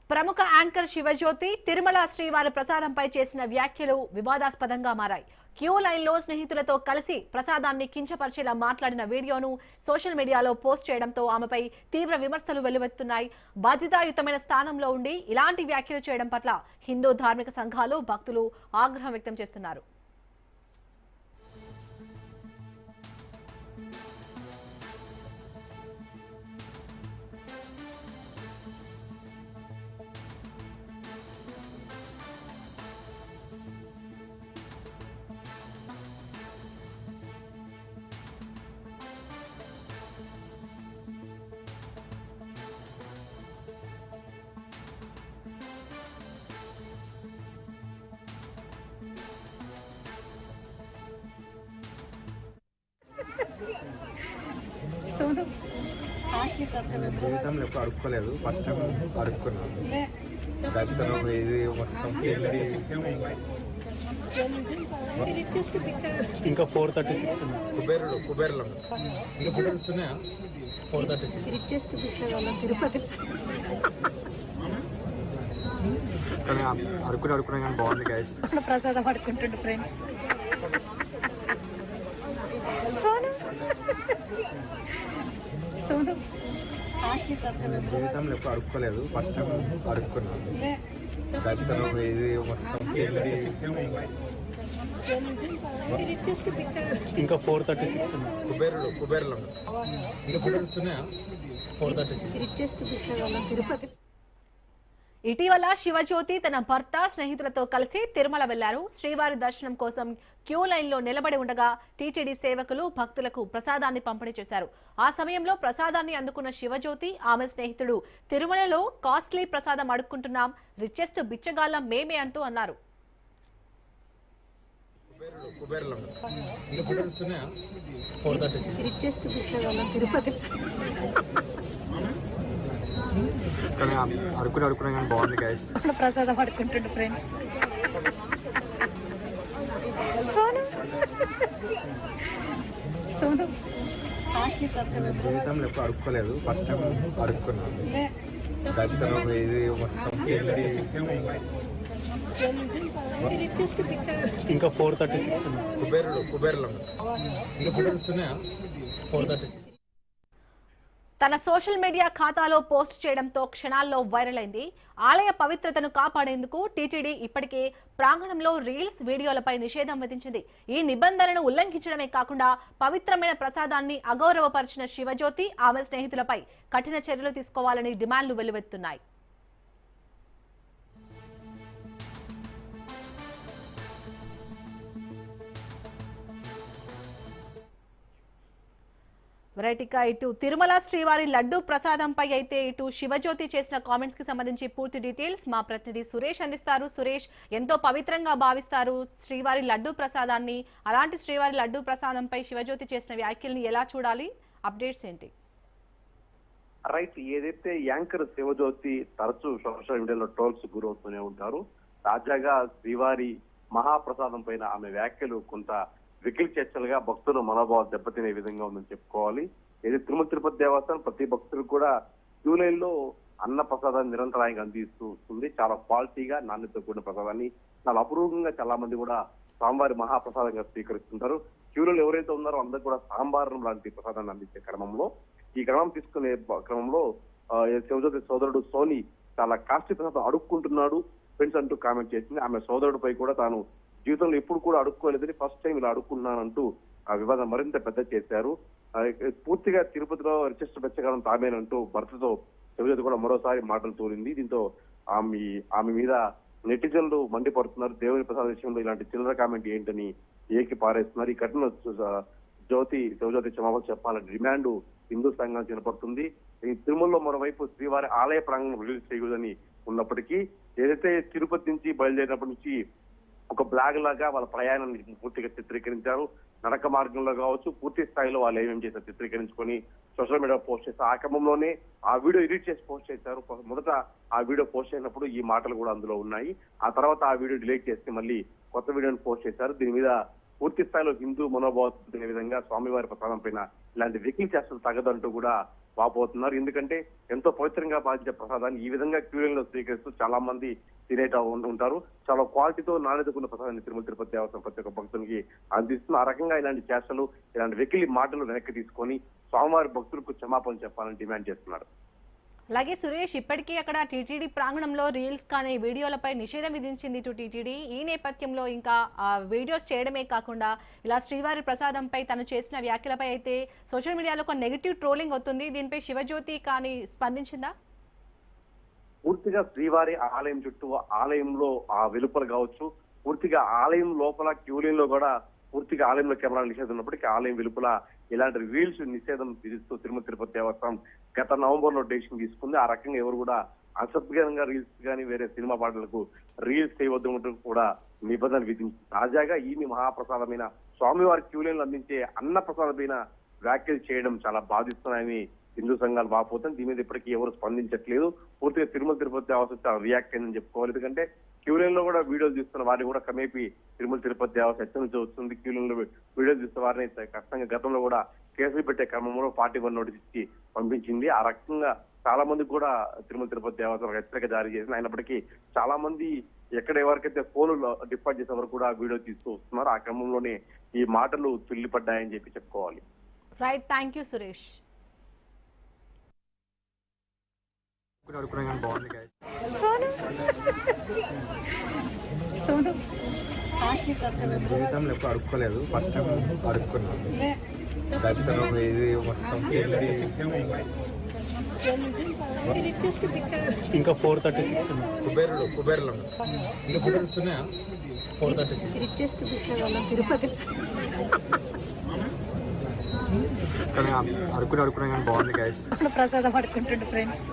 ప్రముఖ యాంకర్ శివజ్యోతి తిరుమల శ్రీవారి ప్రసాదంపై చేసిన వ్యాఖ్యలు వివాదాస్పదంగా మారాయి. క్యూ లైన్లో స్నేహితులతో కలిసి ప్రసాదాన్ని కించపరిచేలా మాట్లాడిన వీడియోను సోషల్ మీడియాలో పోస్ట్ చేయడంతో ఆమెపై తీవ్ర విమర్శలు వెల్లువెత్తున్నాయి. బాధ్యతాయుతమైన స్థానంలో ఉండి ఇలాంటి వ్యాఖ్యలు చేయడం పట్ల హిందూ ధార్మిక సంఘాలు, భక్తులు ఆగ్రహం వ్యక్తం చేస్తున్నారు. జీవితంలో ఎప్పుడు అడుక్కోలేదు, ఫస్ట్ టైం అడుక్కున్నాను. దర్శనం ఇది మొత్తం ఇంకా 436 కుబేరులో ఇంకా ఫోటోస్ ఉన్నాయా? 436 తిరుపతి కానీ అడుక్కున్నా కానీ బాగుంది గైస్. ప్రసాదం పడుకుంటుండే ఫ్రెండ్స్. జీవితంలో ఎప్పుడు అడుక్కోలేదు, ఫస్ట్ టైం అడుక్కున్నాను. దర్శనం ఇది మొత్తం ఇంకా 436 కుబేరులో ఇంకా ఫోటోస్ ఉన్నాయా? 436 తిరుపతి. ఇటీవల శివజ్యోతి తన భర్త, స్నేహితులతో కలిసి తిరుమల వెళ్లారు. శ్రీవారి దర్శనం కోసం క్యూ లైన్లో నిలబడి ఉండగా టీటీడీ సేవకులు భక్తులకు ప్రసాదాన్ని పంపిణీ చేశారు. ఆ సమయంలో ప్రసాదాన్ని అందుకున్న శివజ్యోతి, ఆమె స్నేహితుడు తిరుమలలో కాస్ట్లీ ప్రసాదం అడుక్కుంటున్నాం, రిచెస్ట్ బిచ్చగాళ్ళం మేమే అంటూ అన్నారు. తిరుపతి కానీ అడుక్కున్నా కానీ బాగుంది గైస్. ప్రసాదం పడుకుంటుండే ఫ్రెండ్స్. జీవితంలో ఎప్పుడు అడుక్కోలేదు, ఫస్ట్ టైం అడుక్కున్నాను. దర్శనం ఇది మొత్తం ఇంకా 436 కుబేరులో ఇంకా ఫోటోస్ ఉన్నాయా? 436 తన సోషల్ మీడియా ఖాతాలో పోస్ట్ చేయడంతో క్షణాల్లో వైరల్ అయింది. ఆలయ పవిత్రతను కాపాడేందుకు టీటీడీ ఇప్పటికే ప్రాంగణంలో రీల్స్, వీడియోలపై నిషేధం విధించింది. ఈ నిబంధనలను ఉల్లంఘించడమే కాకుండా పవిత్రమైన ప్రసాదాన్ని అగౌరవపరిచిన శివజ్యోతి, ఆమె స్నేహితులపై కఠిన చర్యలు తీసుకోవాలని డిమాండ్లు వెల్లువెత్తున్నాయి. రైట్గా ఇటు తిరుమల శ్రీవారి లడ్డు ప్రసాదంపై అయితే ఇటు శివజ్యోతి చేసిన కామెంట్స్ కి సంబంధించి పూర్తి డీటెయిల్స్ మా ప్రతినిధి సురేష్ అందిస్తారు. సురేష్, ఎంతో పవిత్రంగా భావిస్తారు శ్రీవారి లడ్డు ప్రసాదాన్ని. అలాంటి శ్రీవారి లడ్డు ప్రసాదంపై శివజ్యోతి చేసిన వ్యాఖ్యల్ని ఎలా చూడాలి? అప్డేట్స్ ఏంటి? రైట్, ఏదైతే యాంకర్ శివజ్యోతి తరచూ సోషల్ మీడియాలో ట్రోల్స్ గురవుతూనే ఉంటారు. తాజాగా శ్రీవారి మహాప్రసాదం పైన ఆమె వ్యాఖ్యలు కొంత వికిల్ చర్చలుగా భక్తుల మనోభావాలు దెబ్బతినే విధంగా ఉందని చెప్పుకోవాలి. ఏదైతే తిరుమల తిరుపతి దేవస్థానం ప్రతి భక్తులు కూడా క్యూ లైన్ లో అన్న ప్రసాదాన్ని నిరంతరాయంగా అందిస్తూ వస్తుంది. చాలా క్వాలిటీగా, నాణ్యతతో కూడిన ప్రసాదాన్ని చాలా అపురూపంగా చాలా మంది కూడా స్వామివారి మహాప్రసాదంగా స్వీకరిస్తుంటారు. క్యూలో ఎవరైతే ఉన్నారో అందరూ కూడా సాంబారం లాంటి ప్రసాదాన్ని అందించే క్రమంలో ఈ క్రమం తీసుకునే క్రమంలో శివజ్యోతి సోదరుడు సోని చాలా కాస్ట్లీ ప్రసాదం అడుక్కుంటున్నాడు ఫ్రెండ్స్ అంటూ కామెంట్ చేసింది. ఆమె సోదరుడిపై కూడా తాను జీవితంలో ఎప్పుడు కూడా అడుక్కోలేదని, ఫస్ట్ టైం ఇలా అడుక్కున్నానంటూ ఆ వివాదం మరింత పెద్ద చేశారు. పూర్తిగా తిరుపతిలో రిచెస్ట్ బెచ్చగాలం తామేనంటూ భర్తతో శివజ్యోతి కూడా మరోసారి మాటలు తోలింది. దీంతో ఆమె మీద నెటిజన్లు మండిపడుతున్నారు. దేవుని ప్రసాద విషయంలో ఇలాంటి చిల్లర కామెంట్ ఏంటని ఏకి పారేస్తున్నారు. ఈ ఘటన శివజ్యోతి క్షమాపణ చెప్పాలని డిమాండ్ హిందూ సంఘాలు వినపడుతుంది. ఈ తిరుమలలో మరోవైపు శ్రీవారి ఆలయ ప్రాంగణం రిలీజ్ చేయకూడదని ఉన్నప్పటికీ ఏదైతే తిరుపతి నుంచి బయలుదేరినప్పటి నుంచి ఒక బ్లాగ్ లాగా వాళ్ళ ప్రయాణాన్ని పూర్తిగా చిత్రీకరించారు. నడక మార్గంలో కావచ్చు పూర్తి స్థాయిలో వాళ్ళు ఏమేమి చేశారు చిత్రీకరించుకొని సోషల్ మీడియా పోస్ట్ చేశారు. ఆ క్రమంలోనే ఆ వీడియో ఎడిట్ చేసి పోస్ట్ చేశారు. మొదట ఆ వీడియో పోస్ట్ చేసినప్పుడు ఈ మాటలు కూడా అందులో ఉన్నాయి. ఆ తర్వాత ఆ వీడియో డిలీట్ చేసి మళ్ళీ కొత్త వీడియోని పోస్ట్ చేశారు. దీని మీద పూర్తి స్థాయిలో హిందూ మనోభావం విధంగా స్వామివారి ప్రసాదం పైన ఇలాంటి వెకిల్ చేష్టలు తగదంటూ కూడా వాపోతున్నారు. ఎందుకంటే ఎంతో పవిత్రంగా భావించే ప్రసాదాన్ని ఈ విధంగా క్యూలైన్ లో స్వీకరిస్తూ చాలా మంది తినేట ఉంటారు. చాలా క్వాలిటీతో నాణ్యతకున్న ప్రసాదాన్ని తిరుమల తిరుపతి దేవస్థానం ప్రతి ఒక్క భక్తునికి అందిస్తుంది. ఆ రకంగా ఇలాంటి చేష్టలు ఇలాంటి వెకిలి మాటలు వెనక్కి తీసుకొని స్వామివారి భక్తులకు క్షమాపణ చెప్పాలని డిమాండ్ చేస్తున్నారు. అలాగే సురేష్, ఇప్పటికీ అక్కడ టీటీడీ ప్రాంగణంలో రీల్స్ కానీ వీడియోలపై నిషేధం విధించింది టీటీడీ. ఈ నేపథ్యంలో ఇంకా వీడియోస్ చేయడమే కాకుండా ఇలా శ్రీవారి ప్రసాదంపై తను చేసిన వ్యాఖ్యలపై అయితే సోషల్ మీడియాలో ఒక నెగిటివ్ ట్రోలింగ్ అవుతుంది. దీనిపై శివజ్యోతి కానీ స్పందించిందా? పూర్తిగా శ్రీవారి ఆలయం చుట్టూ ఆలయంలో ఆ వెలుపల కావచ్చు, పూర్తిగా ఆలయం లోపల క్యూలైన్ లో కూడా పూర్తిగా ఆలయంలో కెమెరా నిషేధం ఉన్నప్పటికీ ఆలయం వెలుపల ఇలాంటి రీల్స్ నిషేధం విధిస్తూ తిరుమల తిరుపతి దేవస్థానం గత నవంబర్ లో డెసిషన్ తీసుకుంది. ఆ రకంగా ఎవరు కూడా అసభ్యంగా రీల్స్ కానీ వేరే సినిమా పాటలకు రీల్స్ చేయవద్దు కూడా నిబంధనలు విధించింది. తాజాగా ఈ మహాప్రసాదమైన స్వామివారి క్యూలైన్లు అందించే అన్న ప్రసాదమైన వ్యాఖ్యలు చేయడం చాలా బాధిస్తున్నాయని హిందూ సంఘాలు వాపోతాయి. దీని మీద ఇప్పటికీ ఎవరు స్పందించట్లేదు. పూర్తిగా తిరుమల తిరుపతి దేవస్థానం చాలా రియాక్ట్ అయిందని చెప్పుకోవాలి. ఎందుకంటే క్యూలైన్ లో కూడా వీడియోలు తీస్తున్న వారిని కూడా కమేపి తిరుమల తిరుపతి దేవస్థానం ఎత్తు నుంచి వస్తుంది. క్యూలైన్ లో వీడియోలు తీస్తున్న వారిని కష్టంగా గతంలో కూడా కేసులు పెట్టే క్రమంలో 41 నోటీస్ ఇచ్చి పంపించింది. ఆ రకంగా చాలా మంది కూడా తిరుమల తిరుపతి దేవస్థానం హెచ్చరిక జారీ చేసింది. అయినప్పటికీ చాలా మంది ఎక్కడ ఎవరికైతే ఫోన్లు డిపాజిట్ చేసే వరకు కూడా వీడియో తీస్తూ వస్తున్నారు. ఆ క్రమంలోనే ఈ మాటలు తుల్లిపడ్డాయని చెప్పి చెప్పుకోవాలి. Right, thank you Suresh. బాగుంది guys. సోను కాశీ నేను జీవితంలో ఎప్పుడు అడుక్కోలేదు, ఫస్ట్ టైం అడుక్కున్నాను. దర్శనం ఇది మొత్తం రిచెస్ట్ పిక్చర్ ఇంకా 436 ఉంది. కుబేరులో ఇంకా ఫోటోస్ ఉన్నాయా? 436. రిచెస్ట్ పిక్చర్ వల్ల తిరుపతి కానీ అడుక్కున్నా కానీ బాగుంది guys. ప్రసాదం పడుకుంటుండు ఫ్రెండ్స్.